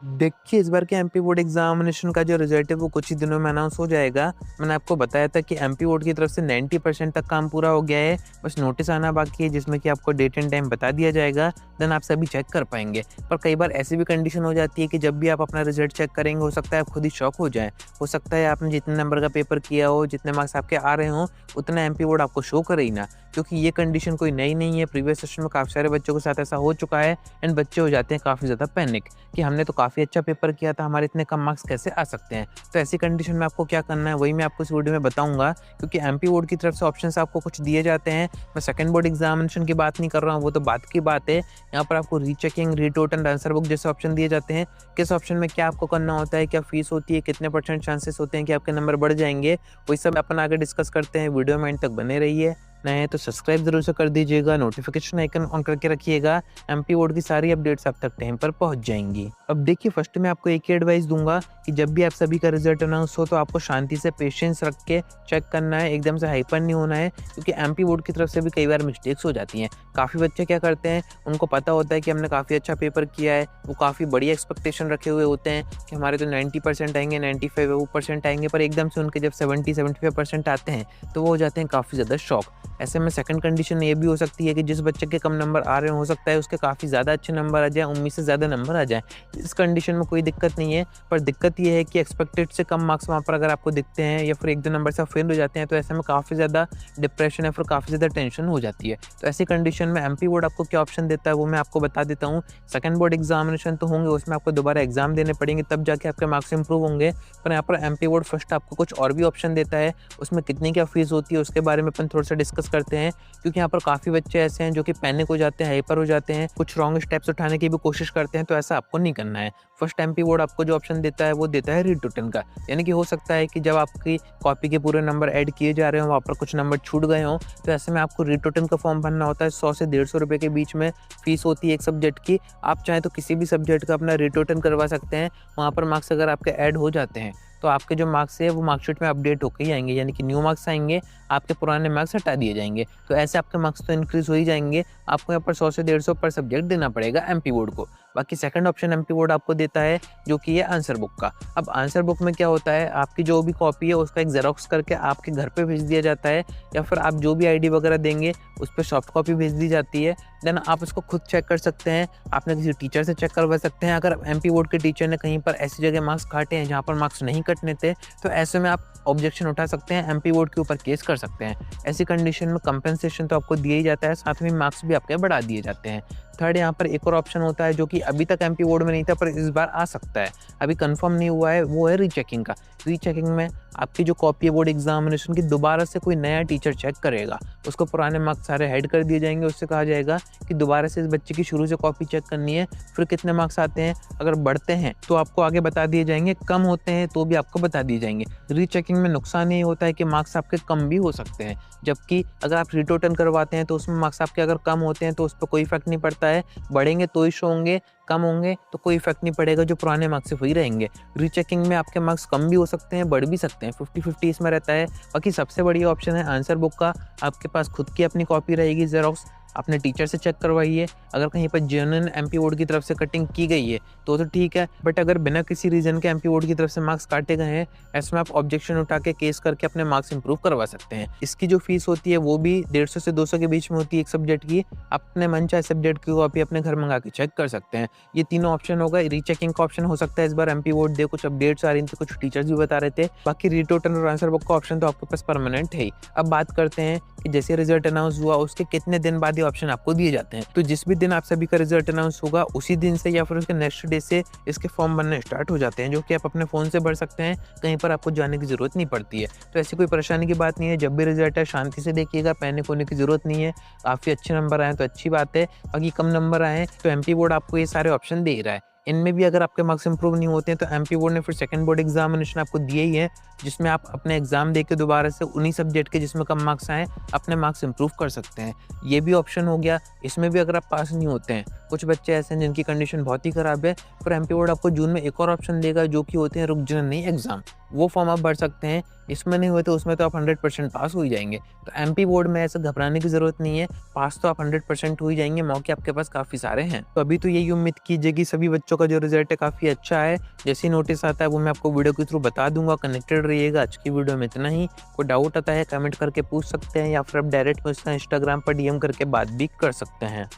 देखिए, इस बार के एमपी बोर्ड एग्ज़ामिनेशन का जो रिज़ल्ट है वो कुछ ही दिनों में अनाउंस हो जाएगा। मैंने आपको बताया था कि एमपी बोर्ड की तरफ से 90% तक काम पूरा हो गया है, बस नोटिस आना बाकी है जिसमें कि आपको डेट एंड टाइम बता दिया जाएगा, देन आप सभी चेक कर पाएँगे। पर कई बार ऐसी भी कंडीशन हो जाती है कि जब भी आप अपना रिज़ल्ट चेक करेंगे, हो सकता है आप खुद ही शॉक हो जाएँ। हो सकता है आपने जितने नंबर का पेपर किया हो, जितने मार्क्स आपके आ रहे हों, उतना एमपी बोर्ड आपको शो करे ही ना, क्योंकि ये कंडीशन कोई नई नहीं है। प्रीवियस सेशन में काफ़ी सारे बच्चों के साथ ऐसा हो चुका है एंड बच्चे हो जाते हैं काफ़ी ज़्यादा पैनिक कि हमने तो काफ़ी अच्छा पेपर किया था, हमारे इतने कम मार्क्स कैसे आ सकते हैं। तो ऐसी कंडीशन में आपको क्या करना है, वही मैं आपको इस वीडियो में बताऊँगा, क्योंकि एमपी बोर्ड की तरफ से ऑप्शंस आपको कुछ दिए जाते हैं। मैं सेकंड बोर्ड एग्जामिनेशन की बात नहीं कर रहा हूँ, वो तो बात की बात है। यहाँ पर आपको रीचेकिंग, रीटोट एंड आंसर बुक जैसे ऑप्शन दिए जाते हैं। किस ऑप्शन में क्या आपको करना होता है, क्या फीस होती है, कितने % चांसेस होते हैं कि आपके नंबर बढ़ जाएँगे, वही सब अपन आगे डिस्कस करते हैं। वीडियो में एंड तक बने रहिए। नए हैं तो सब्सक्राइब ज़रूर से कर दीजिएगा, नोटिफ़िकेशन आइकन ऑन करके रखिएगा। एमपी बोर्ड की सारी अपडेट्स आप तक टाइम पर पहुँच जाएँगी। अब देखिए, फर्स्ट में आपको एक ही एडवाइस दूँगा कि जब भी आप सभी का रिज़ल्ट अनाउंस हो तो आपको शांति से पेशेंस रख के चेक करना है, एकदम से हाइपर नहीं होना है, क्योंकि एमपी बोर्ड की तरफ से भी कई बार मिस्टेक्स हो जाती हैं। काफ़ी बच्चे क्या करते हैं, उनको पता होता है कि हमने काफ़ी अच्छा पेपर किया है, वो काफ़ी बड़ी एक्सपेक्टेशन रखे हुए होते हैं कि हमारे तो 90% आएँगे, 95 वो परसेंट आएँगे, पर एकदम से उनके जब 70-75% आते हैं, तो वो हो जाते हैं काफ़ी ज़्यादा शॉक। ऐसे में सेकंड कंडीशन ये भी हो सकती है कि जिस बच्चे के कम नंबर आ रहे हो सकता है उसके काफ़ी ज़्यादा अच्छे नंबर आ जाएँ, उम्मीद से ज़्यादा नंबर आ जाएँ। इस कंडीशन में कोई दिक्कत नहीं है, पर दिक्कत ये है कि एक्सपेक्टेड से कम मार्क्स वहाँ पर अगर आपको दिखते हैं या फिर 1-2 नंबर से आप फेल हो जाते हैं, तो ऐसे में काफ़ी ज़्यादा डिप्रेशन या फिर काफ़ी ज़्यादा टेंशन हो जाती है। तो ऐसी कंडीशन में एमपी बोर्ड आपको क्या ऑप्शन देता है वो मैं आपको बता देता हूँ। सेकंड बोर्ड एग्जामिनेशन तो होंगे, उसमें आपको दोबारा एग्जाम देने पड़ेंगे, तब जाके आपके मार्क्स इंप्रूव होंगे। पर यहाँ पर एमपी बोर्ड फर्स्ट आपको कुछ और भी ऑप्शन देता है, उसमें कितनी क्या फीस होती है उसके बारे में अपन थोड़ा सा डिस्कस करते हैं, क्योंकि यहाँ पर काफ़ी बच्चे ऐसे हैं जो कि पैनिक हो जाते हैं, हाइपर हो जाते हैं, कुछ रॉन्ग स्टेप्स उठाने की भी कोशिश करते हैं, तो ऐसा आपको नहीं करना है। फर्स्ट एमपी बोर्ड आपको जो ऑप्शन देता है वो देता है रीटोटन का, यानी कि हो सकता है कि जब आपकी कॉपी के पूरे नंबर ऐड किए जा रहे हों, वहाँ पर कुछ नंबर छूट गए हों, तो ऐसे में आपको रीटोटन का फॉर्म भरना होता है। 100 से 150 रुपये के बीच में फीस होती है एक सब्जेक्ट की। आप चाहें तो किसी भी सब्जेक्ट का अपना रीटोटन करवा सकते हैं। वहाँ पर मार्क्स अगर आपके ऐड हो जाते हैं, तो आपके जो मार्क्स है वो मार्कशीट में अपडेट होके ही आएँगे, यानी कि न्यू मार्क्स आएँगे, आपके पुराने मार्क्स हटा दिए जाएँगे। तो ऐसे आपके मार्क्स तो इंक्रीज़ हो ही जाएँगे। आपको यहाँ पर 100 से 150 पर सब्जेक्ट देना पड़ेगा एमपी बोर्ड को। बाकी सेकंड ऑप्शन एमपी बोर्ड आपको देता है जो कि है आंसर बुक का। अब आंसर बुक में क्या होता है, आपकी जो भी कॉपी है उसका एक ज़ेरॉक्स करके आपके घर पे भेज दिया जाता है, या फिर आप जो भी आईडी वगैरह देंगे उस पे सॉफ्ट कॉपी भेज दी जाती है। देन आप उसको खुद चेक कर सकते हैं, आपने किसी टीचर से चेक करवा सकते हैं। अगर एमपी बोर्ड के टीचर ने कहीं पर ऐसी जगह मार्क्स काटे हैं जहाँ पर मार्क्स नहीं कटने थे, तो ऐसे में आप ऑब्जेक्शन उठा सकते हैं, एमपी बोर्ड के ऊपर केस कर सकते हैं। ऐसी कंडीशन में कंपनसेशन तो आपको दिया ही जाता है, साथ में मार्क्स भी आपके बढ़ा दिए जाते हैं। थर्ड, यहाँ पर एक और ऑप्शन होता है जो कि अभी तक एमपी बोर्ड में नहीं था पर इस बार आ सकता है, अभी कंफर्म नहीं हुआ है, वो है रीचेकिंग का। रीचेकिंग में आपकी जो कॉपी है बोर्ड एग्जामिनेशन की दोबारा से कोई नया टीचर चेक करेगा, उसको पुराने मार्क्स सारे हेड कर दिए जाएंगे, उससे कहा जाएगा कि दोबारा से इस बच्चे की शुरू से कॉपी चेक करनी है, फिर कितने मार्क्स आते हैं, अगर बढ़ते हैं तो आपको आगे बता दिए जाएंगे, कम होते हैं तो भी आपको बता दिए जाएंगे। रीचेकिंग में नुकसान ये होता है कि मार्क्स आपके कम भी हो सकते हैं, जबकि अगर आप रिटोटन करवाते हैं तो उसमें मार्क्स आपके अगर कम होते हैं तो उस पर कोई इफेक्ट नहीं पड़ता है, बढ़ेंगे तो ही शो होंगे, कम होंगे तो कोई इफेक्ट नहीं पड़ेगा, जो पुराने मार्क्स है वही रहेंगे। रीचेकिंग में आपके मार्क्स कम भी हो सकते हैं, बढ़ भी सकते हैं, 50-50 इसमें रहता है। बाकी सबसे बढ़िया ऑप्शन है आंसर बुक का, आपके पास खुद की अपनी कॉपी रहेगी ज़ेरॉक्स, अपने टीचर से चेक करवाइए। अगर कहीं पर जेन्युइन एमपी बोर्ड की तरफ से कटिंग की गई है तो ठीक है, बट अगर बिना किसी रीज़न के एमपी बोर्ड की तरफ से मार्क्स काटे गए हैं, ऐसे में आप ऑब्जेक्शन उठा के केस करके अपने मार्क्स इंप्रूव करवा सकते हैं। इसकी जो फीस होती है वो भी 150 से 200 के बीच में होती है एक सब्जेक्ट की। आप अपने मन चाहे सब्जेक्ट की कॉपी अपने घर मंगा के चेक कर सकते हैं। ये तीनों ऑप्शन होगा। रीचेकिंग का ऑप्शन हो सकता है इस बार एमपी बोर्ड दे, कुछ अपडेट्स आ रही थी, कुछ टीचर्स भी बता रहे थे। बाकी रीटोटन और आंसर बुक का ऑप्शन तो आपके पास परमानेंट है ही। अब बात करते हैं कि जैसे रिजल्ट अनाउंस हुआ उसके कितने दिन बाद ये ऑप्शन आपको दिए जाते हैं। तो जिस भी दिन आप सभी का रिजल्ट अनाउंस होगा उसी दिन से या फिर उसके नेक्स्ट डे से इसके फॉर्म बनने स्टार्ट हो जाते हैं, जो कि आप अपने फ़ोन से भर सकते हैं, कहीं पर आपको जाने की ज़रूरत नहीं पड़ती है। तो ऐसी कोई परेशानी की बात नहीं है, जब भी रिजल्ट है शांति से देखिएगा, पैनिक होने की ज़रूरत नहीं है। काफ़ी अच्छे नंबर आए तो अच्छी बात है, बाकी कम नंबर आए तो एमपी बोर्ड आपको ये सारे ऑप्शन दे रहा है। इनमें भी अगर आपके मार्क्स इंप्रूव नहीं होते हैं तो एमपी बोर्ड ने फिर सेकंड बोर्ड एग्जामिनेशन आपको दिए ही है, जिसमें आप अपने एग्जाम देके दोबारा से उन्हीं सब्जेक्ट के जिसमें कम मार्क्स आए अपने मार्क्स इंप्रूव कर सकते हैं। ये भी ऑप्शन हो गया। इसमें भी अगर आप पास नहीं होते हैं, कुछ बच्चे ऐसे हैं जिनकी कंडीशन बहुत ही खराब है, फिर एमपी बोर्ड आपको जून में एक और ऑप्शन देगा जो कि होते हैं रुक जनरल एग्जाम। वो फॉर्म आप भर सकते हैं। इसमें नहीं हुए तो उसमें तो आप 100% पास हो ही जाएँगे। तो एमपी बोर्ड में ऐसे घबराने की ज़रूरत नहीं है, पास तो आप 100% हो ही जाएँगे, मौके आपके पास काफ़ी सारे हैं। तो अभी तो यही उम्मीद कीजिए कि सभी बच्चों का जो रिज़ल्ट है काफ़ी अच्छा है। जैसे ही नोटिस आता है वो मैं आपको वीडियो के थ्रू बता दूँगा, कनेक्टेड रहिएगा। आज की वीडियो में इतना ही। कोई डाउट आता है कमेंट करके पूछ सकते हैं या फिर आप डायरेक्ट मुझसे इंस्टाग्राम पर डीएम करके बात भी कर सकते हैं।